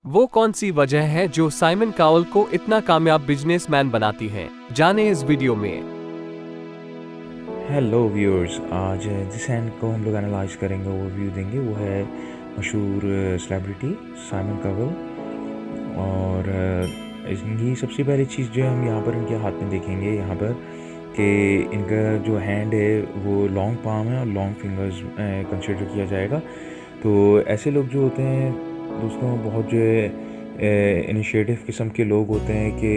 वो कौन सी वजह है जो साइमन काउल को इतना कामयाब बिजनेसमैन बनाती है? जानें इस वीडियो में। हेलो व्यूअर्स, आज जिस हैंड को हम लोग एनालाइज करेंगे, ओवरव्यू देंगे, वो है मशहूर सेलिब्रिटी साइमन कावल। और इनकी सबसे पहली चीज़ जो है हम यहाँ पर इनके हाथ में देखेंगे यहाँ पर कि इनका जो हैंड है वो लॉन्ग पाम है और लॉन्ग फिंगर्स कंसिडर किया जाएगा। तो ऐसे लोग जो होते हैं दोस्तों, बहुत जो है इनिशिएटिव किस्म के लोग होते हैं कि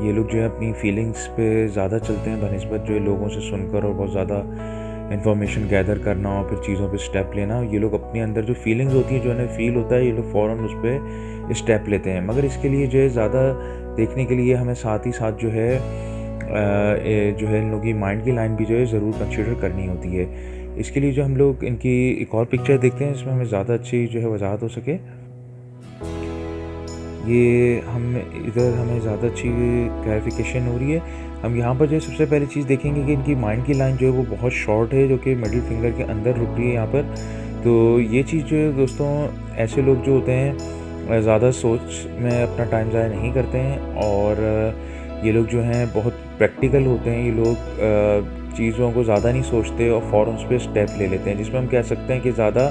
ये लोग जो है अपनी फीलिंग्स पे ज़्यादा चलते हैं बनिस्बत जो है लोगों से सुनकर और बहुत ज़्यादा इन्फॉर्मेशन गैदर करना और फिर चीज़ों पे स्टेप लेना। ये लोग अपने अंदर जो फीलिंग्स होती है, जो इन्हें फील होता है, ये लोग फ़ौरन उस पर स्टेप लेते हैं। मगर इसके लिए जो है ज़्यादा देखने के लिए हमें साथ ही साथ जो है इन लोगों की माइंड की लाइन भी जो है ज़रूर कंसिडर करनी होती है। इसके लिए जो हम लोग इनकी एक और पिक्चर देखते हैं, इसमें हमें ज़्यादा अच्छी जो है वजाहत हो सके। ये हम इधर हमें ज़्यादा अच्छी क्लैरिफिकेशन हो रही है। हम यहाँ पर जो सबसे पहली चीज़ देखेंगे कि इनकी माइंड की लाइन जो है वो बहुत शॉर्ट है, जो कि मिडिल फिंगर के अंदर रुक रही है यहाँ पर। तो ये चीज़ जो है दोस्तों, ऐसे लोग जो होते हैं ज़्यादा सोच में अपना टाइम ज़ाया नहीं करते हैं और ये लोग जो हैं बहुत प्रैक्टिकल होते हैं। ये लोग चीज़ों को ज़्यादा नहीं सोचते और फ़ौरन उस पर स्टेप ले लेते हैं, जिसमें हम कह सकते हैं कि ज़्यादा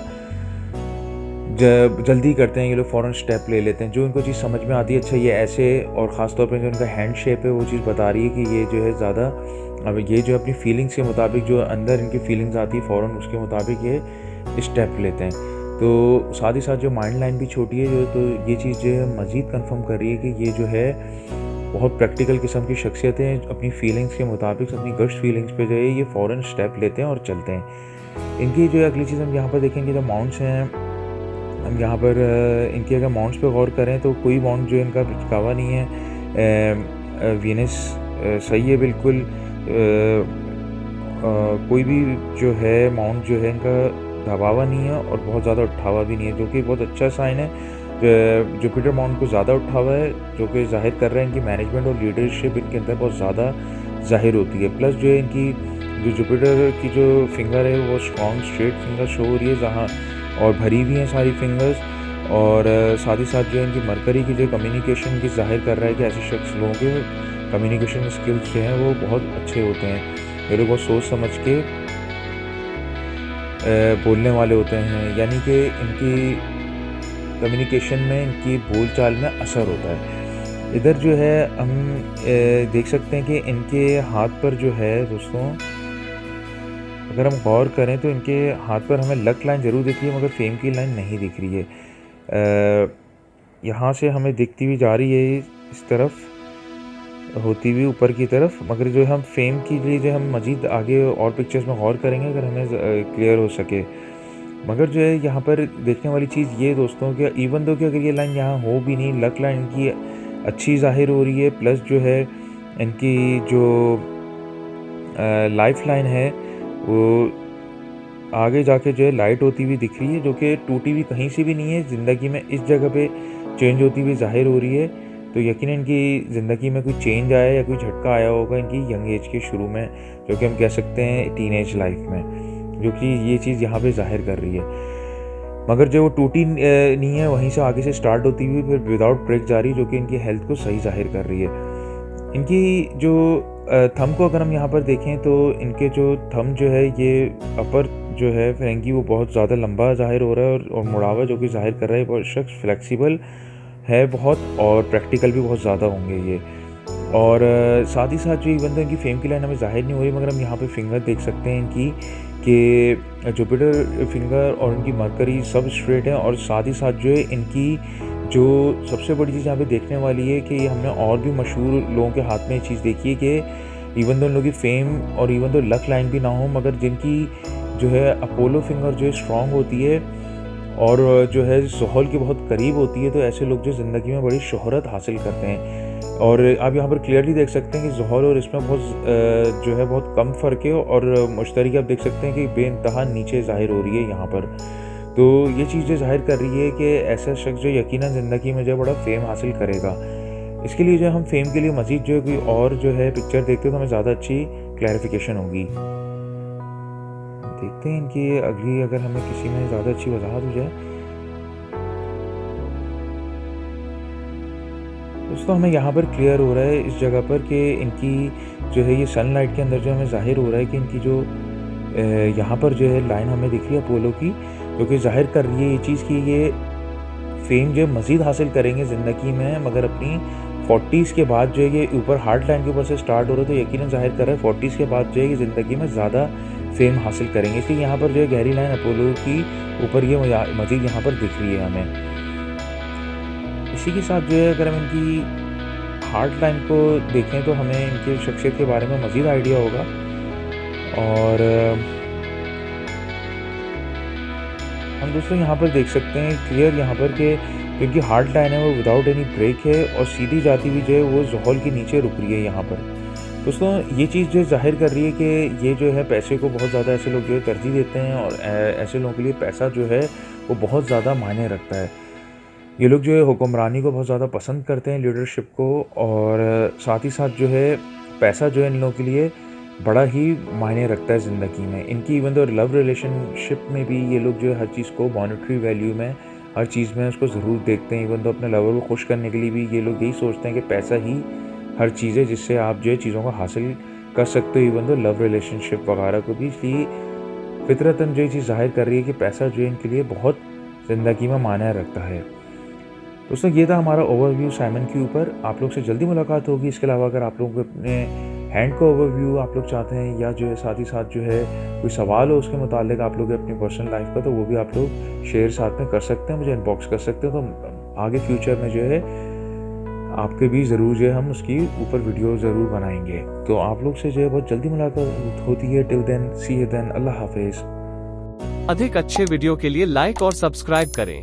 जब जल्दी करते हैं ये लोग, फ़ौरन स्टेप ले लेते हैं। जो इनको चीज़ समझ में आती है, अच्छा ये ऐसे, और ख़ास तौर पे जो इनका हैंड शेप है वो चीज़ बता रही है कि ये जो है ज़्यादा, अब ये जो अपनी फीलिंग्स के मुताबिक, जो अंदर इनकी फीलिंग्स आती है फ़ौरन उसके मुताबिक ये स्टेप लेते हैं। तो साथ ही साथ जो माइंड लाइन भी छोटी है, जो तो ये चीज़ जो है मज़ीद कन्फर्म कर रही है कि ये जो है बहुत प्रैक्टिकल किस्म की शख्सियत है। अपनी फीलिंग्स के मुताबिक, अपनी गट्स फीलिंग्स पे जो है ये फ़ौरन स्टेप लेते हैं और चलते हैं। इनकी जो अगली चीज़ हम यहाँ पर देखेंगे, जो माउंट्स हैं, हम यहाँ पर इनके अगर माउंट्स पे गौर करें तो कोई माउंट जो है इनका बिचकावा नहीं है। वीनस सही है बिल्कुल। कोई भी जो है माउंट जो है इनका दबावा नहीं है और बहुत ज़्यादा उठावा भी नहीं है, जो कि बहुत अच्छा साइन है। जुपिटर माउंट को ज़्यादा उठावा है, जो कि जाहिर कर रहे हैं इनकी मैनेजमेंट और लीडरशिप इनके अंदर बहुत ज़्यादा जाहिर होती है। प्लस जो है इनकी जो जुपिटर की जो फिंगर है वो स्ट्रॉन्ग स्ट्रेट फिंगर शो हो रही है, जहाँ और भरी हुई हैं सारी फिंगर्स। और साथ ही साथ जो है इनकी मरकरी की जो कम्युनिकेशन की जाहिर कर रहा है कि ऐसे शख्स लोगों के कम्युनिकेशन स्किल्स जो हैं वो बहुत अच्छे होते हैं। ये लोग बहुत सोच समझ के बोलने वाले होते हैं, यानी कि इनकी कम्युनिकेशन में, इनकी बोलचाल में असर होता है। इधर जो है हम देख सकते हैं कि इनके हाथ पर जो है दोस्तों, अगर हम गौर करें तो इनके हाथ पर हमें लक लाइन ज़रूर दिख रही है, मगर फेम की लाइन नहीं दिख रही है। यहाँ से हमें दिखती हुई जा रही है इस तरफ होती हुई ऊपर की तरफ, मगर जो हम फेम के लिए जो हम मज़ीद आगे और पिक्चर्स में गौर करेंगे अगर हमें क्लियर हो सके। मगर जो है यहाँ पर देखने वाली चीज़ ये दोस्तों कि इवन दो कि अगर ये लाइन यहाँ हो भी नहीं, लक लाइन इनकी अच्छी ज़ाहिर हो रही है। प्लस जो है इनकी जो लाइफ लाइन है वो आगे जाके जो है लाइट होती हुई दिख रही है, जो कि टूटी हुई कहीं से भी नहीं है। ज़िंदगी में इस जगह पे चेंज होती हुई ज़ाहिर हो रही है। तो यकीनन इनकी ज़िंदगी में कोई चेंज आया या कोई झटका आया होगा इनकी यंग एज के शुरू में, जो कि हम कह सकते हैं टीनेज लाइफ में, जो कि ये चीज़ यहाँ पे ज़ाहिर कर रही है। मगर जो वो टूटी नहीं है, वहीं से आगे से स्टार्ट होती हुई फिर विदाउट ब्रेक जा रही है, जो कि इनकी हेल्थ को सही ज़ाहिर कर रही है। इनकी जो थंब को अगर हम यहाँ पर देखें तो इनके जो थंब जो है ये अपर जो है फ्रेंकी वो बहुत ज़्यादा लंबा ज़ाहिर हो रहा है और मुड़ावा, जो कि ज़ाहिर कर रहा है बहुत शख्स फ्लेक्सिबल है बहुत, और प्रैक्टिकल भी बहुत ज़्यादा होंगे ये। और साथ ही साथ जो इवन तो इनकी फेम की लाइन हमें ज़ाहिर नहीं हो रही, मगर हम यहाँ पे फिंगर देख सकते हैं इनकी कि जुपिटर फिंगर और इनकी मरकरी सब स्ट्रेट हैं। और साथ ही साथ जो है इनकी जो सबसे बड़ी चीज़ यहाँ पे देखने वाली है कि हमने और भी मशहूर लोगों के हाथ में ये चीज़ देखी है कि इवन दो उन लोगों की फेम और इवन दो लक लाइन भी ना हो, मगर जिनकी जो है अपोलो फिंगर जो है स्ट्रॉन्ग होती है और जो है ज़ोहल के बहुत करीब होती है, तो ऐसे लोग जो ज़िंदगी में बड़ी शोहरत हासिल करते हैं। और आप यहाँ पर क्लियरली देख सकते हैं कि ज़ोहल और इसमें बहुत जो है बहुत कम फ़र्क है, और मुश्तरक आप देख सकते हैं कि बेइंतहा नीचे ज़ाहिर हो रही है यहाँ पर। तो ये चीज़ जो ज़ाहिर कर रही है कि ऐसा शख्स जो यकीनन ज़िंदगी में जो बड़ा फेम हासिल करेगा। इसके लिए जो हम फेम के लिए मज़ीद जो है कोई और जो है पिक्चर देखते हैं तो हमें ज़्यादा अच्छी क्लैरिफिकेशन होगी। देखते हैं इनकी अगली, अगर हमें किसी में ज़्यादा अच्छी वजाहत हो जाए। दोस्तों हमें यहाँ पर क्लियर हो रहा है इस जगह पर कि इनकी जो है ये सनलाइट के अंदर जो हमें ज़ाहिर हो रहा है कि इनकी जो यहाँ पर जो है लाइन हमें दिख रही है अपोलो की, जो कि ज़ाहिर कर रही है ये चीज़ कि ये फेम जो है मज़ीद हासिल करेंगे ज़िंदगी में, मगर अपनी 40s के बाद जो है ये ऊपर हार्ट लाइन के ऊपर से स्टार्ट हो रहा है, तो यकीनन ज़ाहिर कर रहा है 40s के बाद जो है ये ज़िंदगी में ज़्यादा फेम हासिल करेंगे। इसलिए यहाँ पर जो है गहरी लाइन अपोलो की ऊपर ये मज़ीद यहाँ पर दिख रही है हमें। इसी के साथ जो है अगर हम इनकी हार्ट लाइन को देखें तो हमें इनके शख्सियत के बारे में मज़ीद आइडिया होगा। और हम दोस्तों यहाँ पर देख सकते हैं क्लियर यहाँ पर कि इनकी हार्ट लाइन है वो विदाउट एनी ब्रेक है और सीधी जाती हुई जो है वो ज़ोहल के नीचे रुक रही है यहाँ पर। दोस्तों ये चीज़ जो जाहिर कर रही है कि ये जो है पैसे को बहुत ज़्यादा ऐसे लोग जो है तरजीह देते हैं और ऐसे लोगों के लिए पैसा जो है वो बहुत ज़्यादा मायने रखता है। ये लोग जो है हुक्मरानी को बहुत ज़्यादा पसंद करते हैं, लीडरशिप को, और साथ ही साथ जो है पैसा जो है इन लोगों के लिए बड़ा ही मायने रखता है ज़िंदगी में। इनकी इवन तो लव रिलेशनशिप में भी ये लोग जो है हर चीज़ को मॉनेटरी वैल्यू में हर चीज़ में उसको ज़रूर देखते हैं। इवन तो अपने लवर को खुश करने के लिए भी ये लोग यही सोचते हैं कि पैसा ही हर चीज़ है जिससे आप जो है चीज़ों को हासिल कर सकते हो, इवन तो लव रिलेशनशिप वगैरह को भी। इसलिए फितरतन जो ये चीज़ जाहिर कर रही है कि पैसा जो है इनके लिए बहुत ज़िंदगी में मायने रखता है। दोस्तों ये था हमारा ओवरव्यू साइमन के ऊपर। आप लोग से जल्दी मुलाकात होगी। इसके अलावा अगर आप लोग अपने हैंड का ओवरव्यू आप लोग चाहते हैं या जो है साथ ही साथ जो है कोई सवाल हो उसके मुतालिक आप लोग अपनी पर्सनल लाइफ का, तो वो भी आप लोग शेयर साथ में कर सकते हैं, मुझे इनबॉक्स कर सकते हैं। तो आगे फ्यूचर में जो है आपके भी ज़रूर जो है हम उसकी ऊपर वीडियो ज़रूर बनाएंगे। तो आप लोग से जो है बहुत जल्दी मुलाकात होती है। Till then, see you then, अल्लाह हाफिज़। अधिक अच्छे वीडियो के लिए लाइक और सब्सक्राइब करें।